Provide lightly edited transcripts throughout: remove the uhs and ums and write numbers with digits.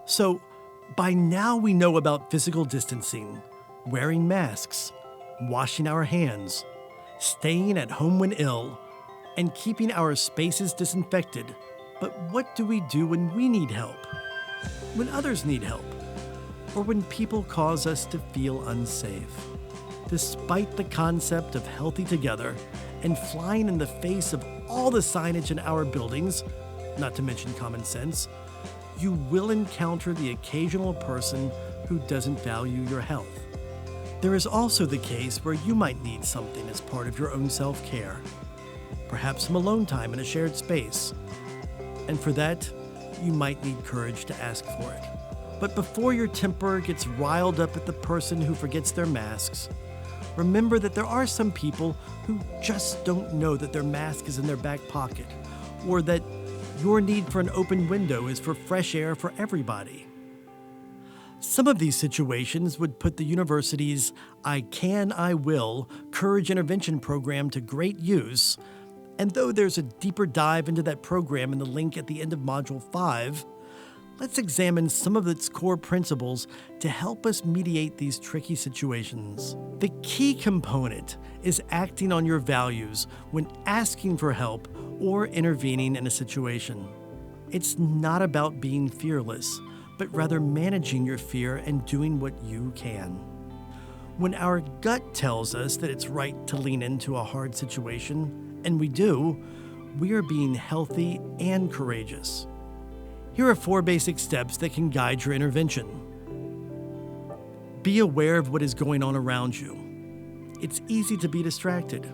So, by now we know about physical distancing, wearing masks, washing our hands, staying at home when ill, and keeping our spaces disinfected. But what do we do when we need help? When others need help? Or when people cause us to feel unsafe? Despite the concept of healthy together and flying in the face of all the signage in our buildings, not to mention common sense, you will encounter the occasional person who doesn't value your health. There is also the case where you might need something as part of your own self-care, perhaps some alone time in a shared space. And for that, you might need courage to ask for it. But before your temper gets riled up at the person who forgets their masks, remember that there are some people who just don't know that their mask is in their back pocket, or that your need for an open window is for fresh air for everybody. Some of these situations would put the university's I Can, I Will Courage Intervention program to great use, and though there's a deeper dive into that program in the link at the end of Module 5, let's examine some of its core principles to help us mediate these tricky situations. The key component is acting on your values when asking for help or intervening in a situation. It's not about being fearless, but rather managing your fear and doing what you can. When our gut tells us that it's right to lean into a hard situation, and we do, we are being healthy and courageous. Here are 4 basic steps that can guide your intervention. Be aware of what is going on around you. It's easy to be distracted.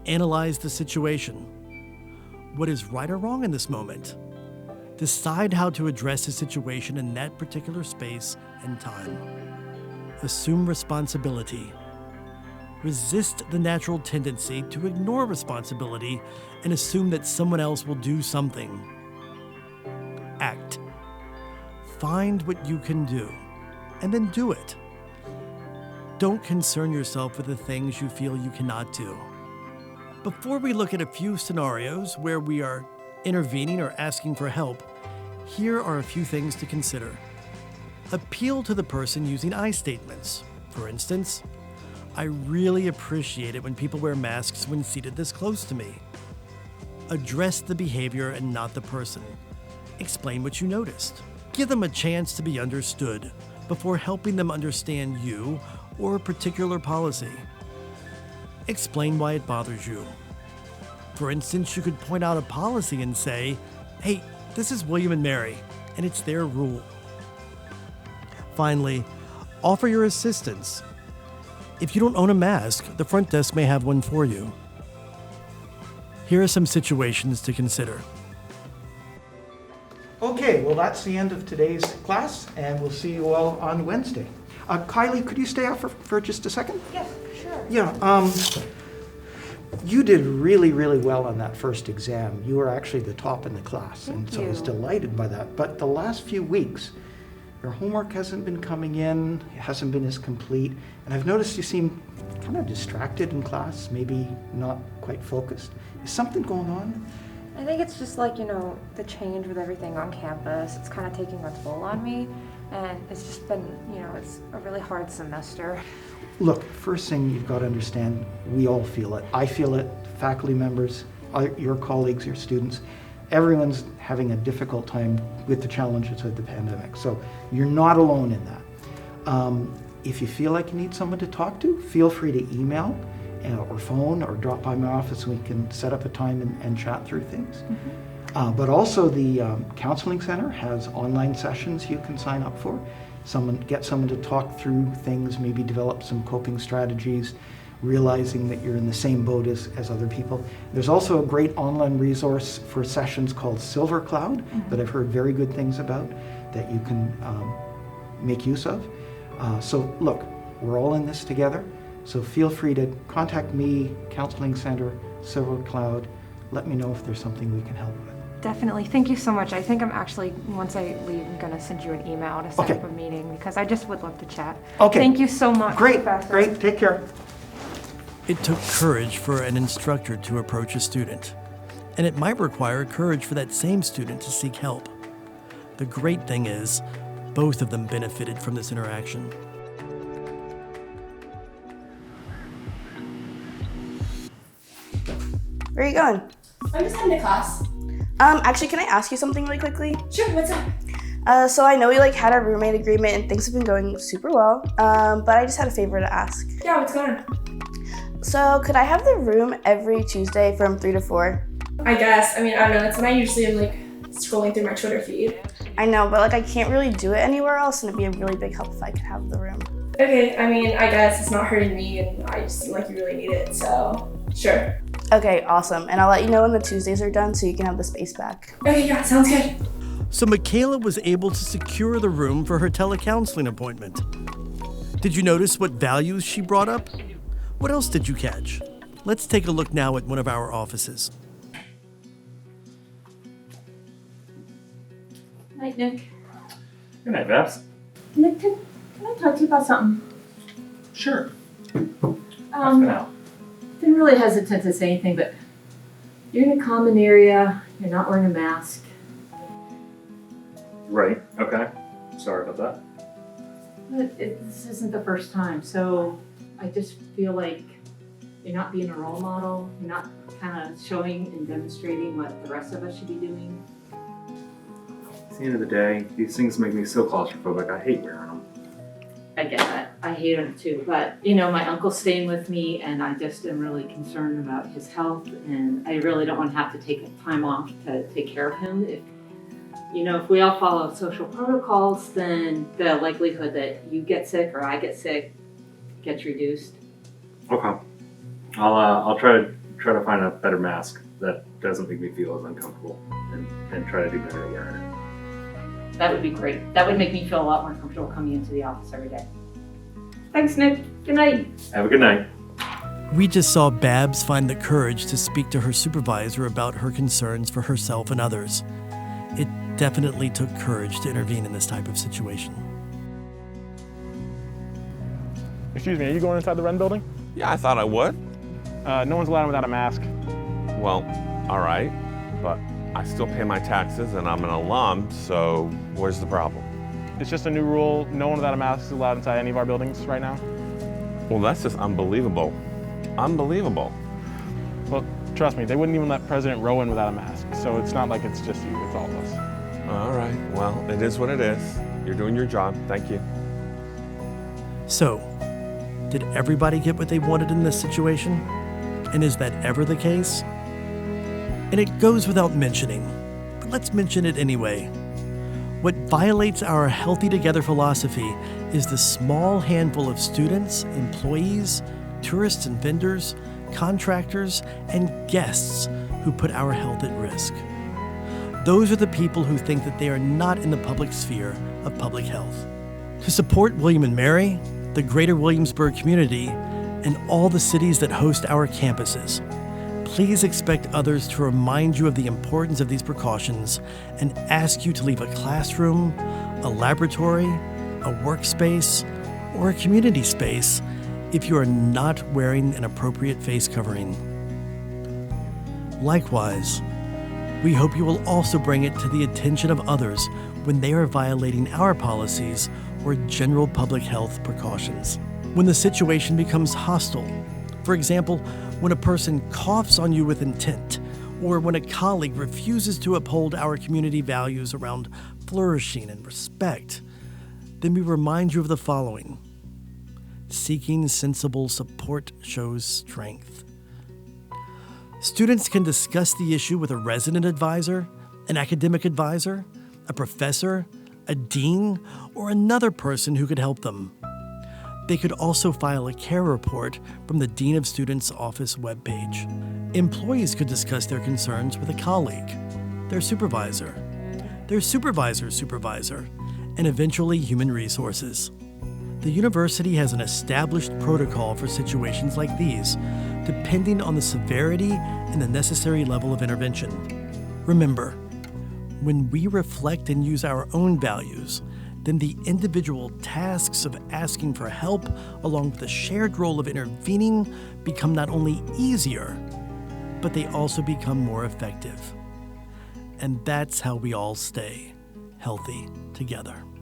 Analyze the situation. What is right or wrong in this moment? Decide how to address the situation in that particular space and time. Assume responsibility. Resist the natural tendency to ignore responsibility and assume that someone else will do something. Act. Find what you can do, and then do it. Don't concern yourself with the things you feel you cannot do. Before we look at a few scenarios where we are intervening or asking for help, here are a few things to consider. Appeal to the person using I statements. For instance, I really appreciate it when people wear masks when seated this close to me. Address the behavior and not the person. Explain what you noticed. Give them a chance to be understood before helping them understand you or a particular policy. Explain why it bothers you. For instance, you could point out a policy and say, "Hey, this is William and Mary, and it's their rule." Finally, offer your assistance. If you don't own a mask, the front desk may have one for you. Here are some situations to consider. Okay, well, that's the end of today's class, and we'll see you all on Wednesday. Kylie, could you stay out for just a second? Yes, sure. Yeah, you did really, really well on that first exam. You were actually the top in the class, and so I was delighted by that. But the last few weeks, your homework hasn't been coming in, it hasn't been as complete, and I've noticed you seem kind of distracted in class, maybe not quite focused. Is something going on? I think it's just like, the change with everything on campus. It's kind of taking a toll on me, and it's just been, it's a really hard semester. Look, first thing you've got to understand, we all feel it. I feel it, faculty members, your colleagues, your students. Everyone's having a difficult time with the challenges of the pandemic. So you're not alone in that. If you feel like you need someone to talk to, feel free to email or phone or drop by my office and we can set up a time and chat through things. Mm-hmm. But also the Counseling Center has online sessions you can sign up for. Get someone to talk through things, maybe develop some coping strategies, realizing that you're in the same boat as other people. There's also a great online resource for sessions called Silver Cloud that I've heard very good things about that you can make use of. So look, we're all in this together. So feel free to contact me, Counseling Center, Silver Cloud. Let me know if there's something we can help with. Definitely. Thank you so much. I think I'm actually, once I leave, I'm going to send you an email to set up a meeting because I just would love to chat. Okay. Thank you so much, Great. Professor. Great. Take care. It took courage for an instructor to approach a student, and it might require courage for that same student to seek help. The great thing is, both of them benefited from this interaction. Where are you going? I'm just heading to class. Actually, can I ask you something really quickly? Sure, what's up? So I know we had our roommate agreement and things have been going super well, but I just had a favor to ask. Yeah, what's going on? So could I have the room every Tuesday from 3 to 4? I guess. I don't know. That's when I usually am scrolling through my Twitter feed. I know, but I can't really do it anywhere else, and it'd be a really big help if I could have the room. Okay, I guess it's not hurting me, and I just seem like you really need it, so sure. Okay, awesome. And I'll let you know when the Tuesdays are done so you can have the space back. Okay, yeah, sounds good. So Michaela was able to secure the room for her telecounseling appointment. Did you notice what values she brought up? What else did you catch? Let's take a look now at one of our offices. Night, Nick. Good night, Babs. Nick, can I talk to you about something? Sure. Half an hour. Been really hesitant to say anything, but you're in a common area, you're not wearing a mask. Right, okay. Sorry about that. But this isn't the first time, so I just feel like you're not being a role model, you're not kind of showing and demonstrating what the rest of us should be doing. At the end of the day, these things make me so claustrophobic. I hate wearing them. I get that. I hate him too. But, my uncle's staying with me and I just am really concerned about his health and I really don't want to have to take time off to take care of him. If we all follow social protocols, then the likelihood that you get sick or I get sick gets reduced. Okay. I'll try to find a better mask that doesn't make me feel as uncomfortable and try to do better at wearing it. That would be great. That would make me feel a lot more comfortable coming into the office every day. Thanks, Nick. Good night. Have a good night. We just saw Babs find the courage to speak to her supervisor about her concerns for herself and others. It definitely took courage to intervene in this type of situation. Excuse me, are you going inside the Wren building? Yeah, I thought I would. No one's allowed without a mask. Well, all right, but I still pay my taxes and I'm an alum, so where's the problem? It's just a new rule. No one without a mask is allowed inside any of our buildings right now. Well, that's just unbelievable. Unbelievable. Well, trust me, they wouldn't even let President Rowan without a mask, so it's not like it's just you, it's all of us. All right, well, it is what it is. You're doing your job. Thank you. So, did everybody get what they wanted in this situation? And is that ever the case? And it goes without mentioning, but let's mention it anyway. What violates our Healthy Together philosophy is the small handful of students, employees, tourists and vendors, contractors, and guests who put our health at risk. Those are the people who think that they are not in the public sphere of public health. To support William and Mary, the greater Williamsburg community, and all the cities that host our campuses, please expect others to remind you of the importance of these precautions and ask you to leave a classroom, a laboratory, a workspace, or a community space if you are not wearing an appropriate face covering. Likewise, we hope you will also bring it to the attention of others when they are violating our policies or general public health precautions. When the situation becomes hostile, for example, when a person coughs on you with intent, or when a colleague refuses to uphold our community values around flourishing and respect, then we remind you of the following. Seeking sensible support shows strength. Students can discuss the issue with a resident advisor, an academic advisor, a professor, a dean, or another person who could help them. They could also file a care report from the Dean of Students' office webpage. Employees could discuss their concerns with a colleague, their supervisor, their supervisor's supervisor, and eventually human resources. The university has an established protocol for situations like these, depending on the severity and the necessary level of intervention. Remember, when we reflect and use our own values, then the individual tasks of asking for help, along with the shared role of intervening, become not only easier, but they also become more effective. And that's how we all stay healthy together.